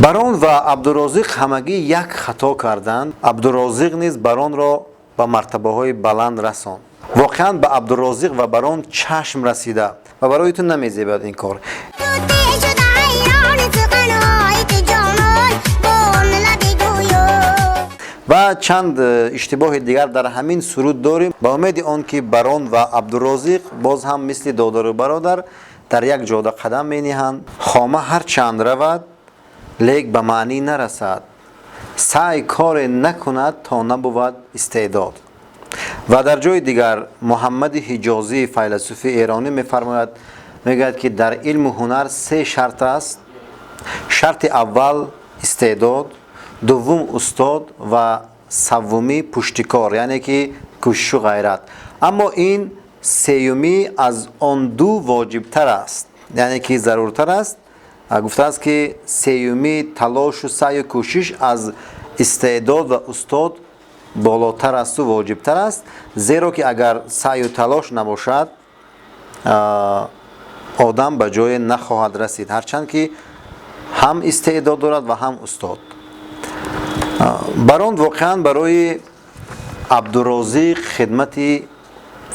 барон ва абдурозиқ ҳамагӣ як хато карданд. абдурозиқ низ баронро ба мартабаҳои баланд расонд. воқеан ба абдурозиқ ва барон чашм расида ва барои ту намезебад ин кор. ва чанд иштибоҳи дигар дар ҳамин суруд дорем. ба умеди он ки барон ва абдурозиқ боз ҳам мисли додару бародар дар як ҷода қадам мениҳанд. хома ҳарчанд равад лек ба маънӣ нарасад. саъй коре накунад то набувад истеъдод. ва дар ҷои дигар муҳаммади ҳиҷозии файласуфи эронӣ мефармояд, мегӯяд ки дар илму ҳунар се шарт аст. шарти аввал истеъдод, дуввум устод ва саввумӣ пуштикор, яъне ки кӯшишу ғайрат. аммо ин сеюмӣ аз он ду воҷибтар аст, яъне ки заруртар аст. гуфтааст ки сеюмӣ талошу саъю кӯшиш аз истеъдод ва устод болотар асту воҷибтар аст. зеро ки агар саъю талош набошад одам ба ҷое нахоҳад расид, ҳарчанд ки ҳам истеъдод дорад ва ҳам устод. барон воқеан барои абдурозиқ хидмати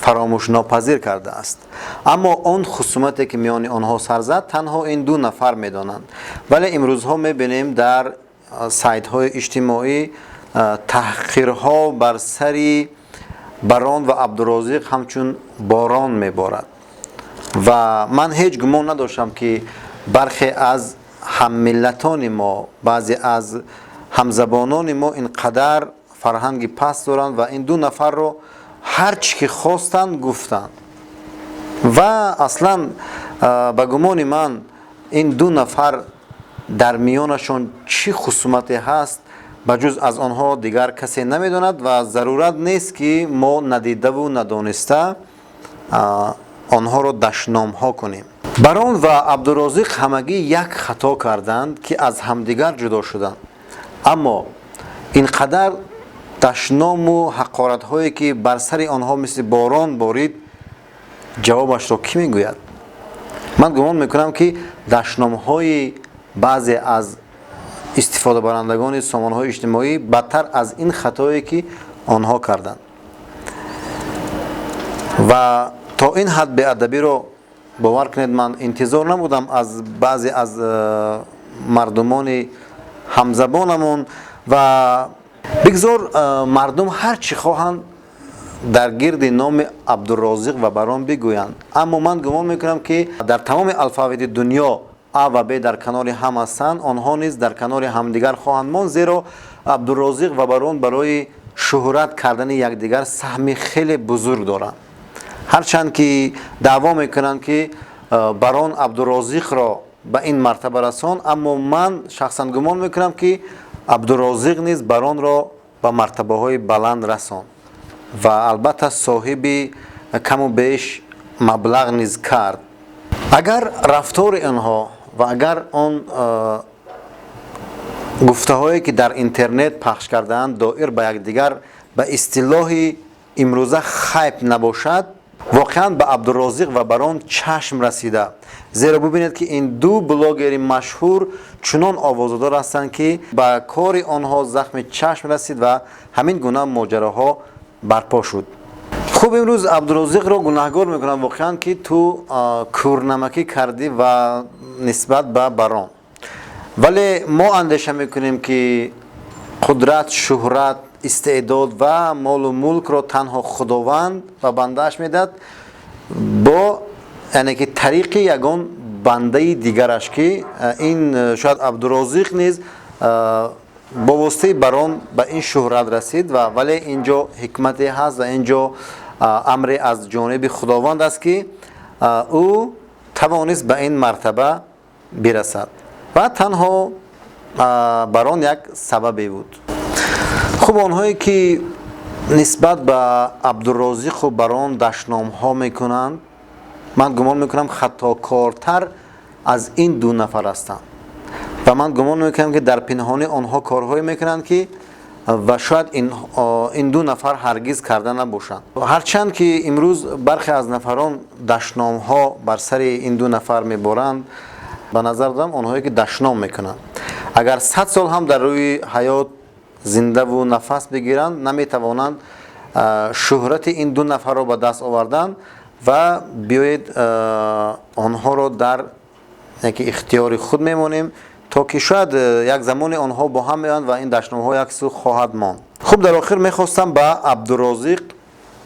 фаромӯшнопазир кардааст. аммо он хусумате ки миёни онҳо сар зад, танҳо ин ду нафар медонанд. вале имрӯзҳо мебинем дар сайтҳои иҷтимоӣ таҳқирҳо бар сари барон ва абдурозиқ ҳамчун борон меборад. ва ман ҳеҷ гумон надоштам ки бархе аз ҳаммиллатони мо, баъзе аз ҳамзабонони мо инқадар фарҳанги паст доранд ва ин ду нафарро ҳар чӣ ки хостанд гуфтанд. ва аслан ба гумони ман ин ду нафар дар миёнашон чӣ хусумате ҳаст ба ҷуз аз онҳо дигар касе намедонад ва зарурат нест ки мо надидаву надониста онҳоро дашномҳо кунем. барон ва абдурозиқ ҳамагӣ як хато карданд ки аз ҳамдигар ҷудо шуданд. аммо инқадар дашному ҳақоратҳое ки бар сари онҳо мисли борон борид, ҷавобашро кӣ мегӯяд? ман гумон мекунам ки дашномҳои баъзе аз истифодабарандагони сомонаҳои иҷтимоӣ бадтар аз ин хатое ки онҳо карданд. ва то ин ҳад беадабиро бовар кунед, ман интизор намудам аз баъзе аз мардумони ҳамзабонамон. ва бигзор мардум ҳар чӣ хоҳанд дар гирди номи абдурозиқ ва барон бигӯянд. аммо ман гумон мекунам ки дар тамоми алфавити дунё а ва б дар канори ҳам ҳастанд, онҳо низ дар канори ҳамдигар хоҳанд монд, зеро абдурозиқ ва барон барои шӯҳрат кардани якдигар саҳми хеле бузург доранд. ҳарчанд ки даъво мекунанд ки барон абдурозиқро ба ин мартаба расон, аммо ман шахсан гумон мекунам ки абдурозиқ низ баронро ба мартабаҳои баланд расон ва албатта соҳиби каму беш маблағ низ кард. агар рафтори онҳо ва агар он гуфтаҳое ки дар интернет пахш кардаанд доир ба якдигар ба истилоҳи имрӯза хайп набошад, воқеан ба абдурозиқ ва барон чашм расида. зеро бубинед ки ин ду блогери машҳур чунон овозадор ҳастанд ки ба кори онҳо захми чашм расид ва ҳамин гуна моҷароҳо барпо шуд. хуб, имрӯз абдурозиқро гунаҳгор мекунам воқеан ки ту кӯрнамакӣ кардӣ ва нисбат ба барон. вале мо андеша мекунем ки қудрат, шӯҳрат, истеъдод ва молу мулкро танҳо худованд ва бандааш медиҳад бо яъне ки тариқи ягон бандаи дигараш, ки ин шояд абдурозиқ низ бо воситаи барон ба ин шӯҳрат расид. ва вале инҷо ҳикмате ҳаст ва инҷо амре аз ҷониби худованд аст ки ӯ тавонист ба ин мартаба бирасад ва танҳо барон як сабабе буд. хуб, онҳое ки нисбат ба абдурозиқу барон дашномҳо мекунанд, ман гумон мекунам хатокортар аз ин ду нафар ҳастанд. ва ман гумон мекунам ки дар пинҳонӣ онҳо корҳое мекунанд ки ва шояд ин ду нафар ҳаргиз карда набошанд. ҳарчанд ки имрӯз бархе аз нафарон дашномҳо бар сари ин ду нафар меборанд, ба назар дорам онҳое ки дашном мекунанд. اگر 100 سال هم در روی حیات زنده و نفس بگیرند نمیتوانند شهرت این دو نفر را به دست آوردن و بیایید آنها را در اختیار خود میمونیم تا که شاید یک زمان آنها با هم میان و این دشنام‌ها یک سو خواهد ماند. خب در آخر میخواستم به عبدالرازق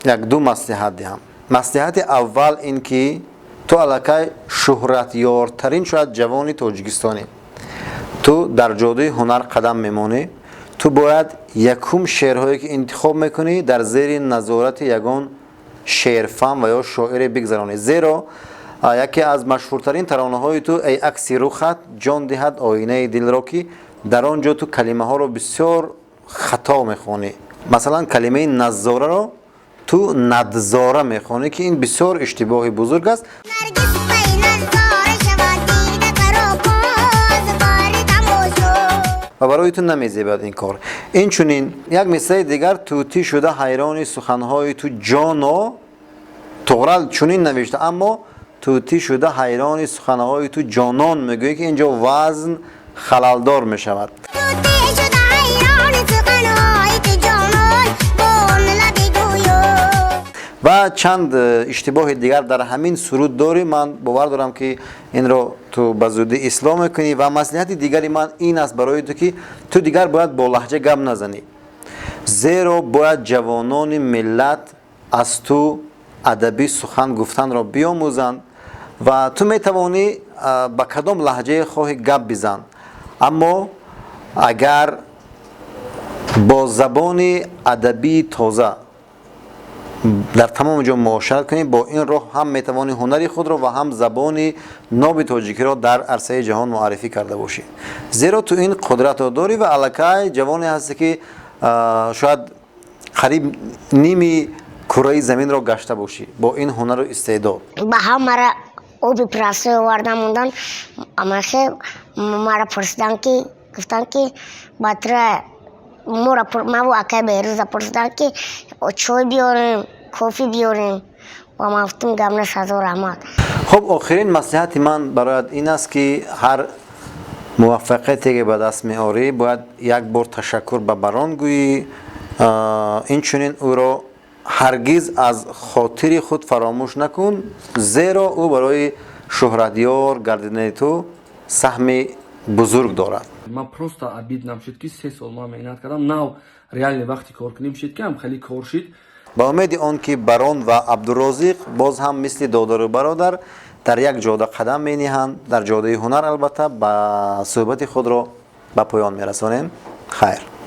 یک دو مصلحت دهم. مصلحت اول این که تو الکی شهرت یارترین شاید جوان تاجیکستانی، تو در جاده هنر قدم میمانی، تو باید یکم شعرهایی که انتخاب میکنی در زیر نظارت یگان شعرفهم و یا شاعر بگذرانی، زیرا یکی از مشهورترین ترانه های تو ای عکس رخت جان دهد آینه دل را که در آنجا تو کلمه ها رو بسیار خطا میخوانی. مثلا کلمه نظاره رو تو ندزاره میخوانی که این بسیار اشتباه بزرگ است و برای تو نمیزیبد این کار. این چونین یک مثال دیگر توتی شده حیران سخنهای تو جانا تغرل چونین نوشته، اما توتی شده حیران سخنهای تو جانان میگویه که اینجا وزن خلالدار میشود. و چند اشتباه دیگر در همین سرود داری. من باور دارم که این رو تو به زودی اصلاح میکنی. و مصلحت دیگری من این است برای تو که تو دیگر باید با لهجه گپ نزنی، زیرا باید جوانان ملت از تو ادبی سخن گفتن را بیاموزند و تو میتوانی با کدام لهجه خواهی گپ بزن، اما اگر با زبان ادبی تازه در تمام جا معاشرت کنی، با این راه هم میتوانی هنری خود را و هم زبان ناب تاجیکی را در عرصه جهان معرفی کرده باشی، زیرا تو این قدرت را داری و الکی جوانی هستی که شاید قریب نیمی کره زمین را گشته باشی با این هنر و استعداد. با هم مرا او بپرسه وردم موندن، اما که مرا پرسیدن که گفتن که بطره ما و اکای بیروز پرسیدن که چای بیاریم کافی بیاریم و ما گفتم گمنه شد رحمت. خب آخرین مصلحت من برایت این است که هر موفقیتی که به دست میاری باید یک بار تشکر به بران گویی، این چنین او را هرگز از خاطر خود فراموش نکن، زیرا او برای شهرتیار گردیدن تو سهم بزرگ دارد. من просто обидно شد که 3 سال ما مهنت کردم، نو реально وقتی کار کنیم شد که هم خیلی کار شد. با امید آن که بران و عبدالرازق باز هم مثل دادر و برادر در یک جاده قدم می نهند، در جاده هنر البته، با صحبت خود را به پایان می رسانیم. خیر.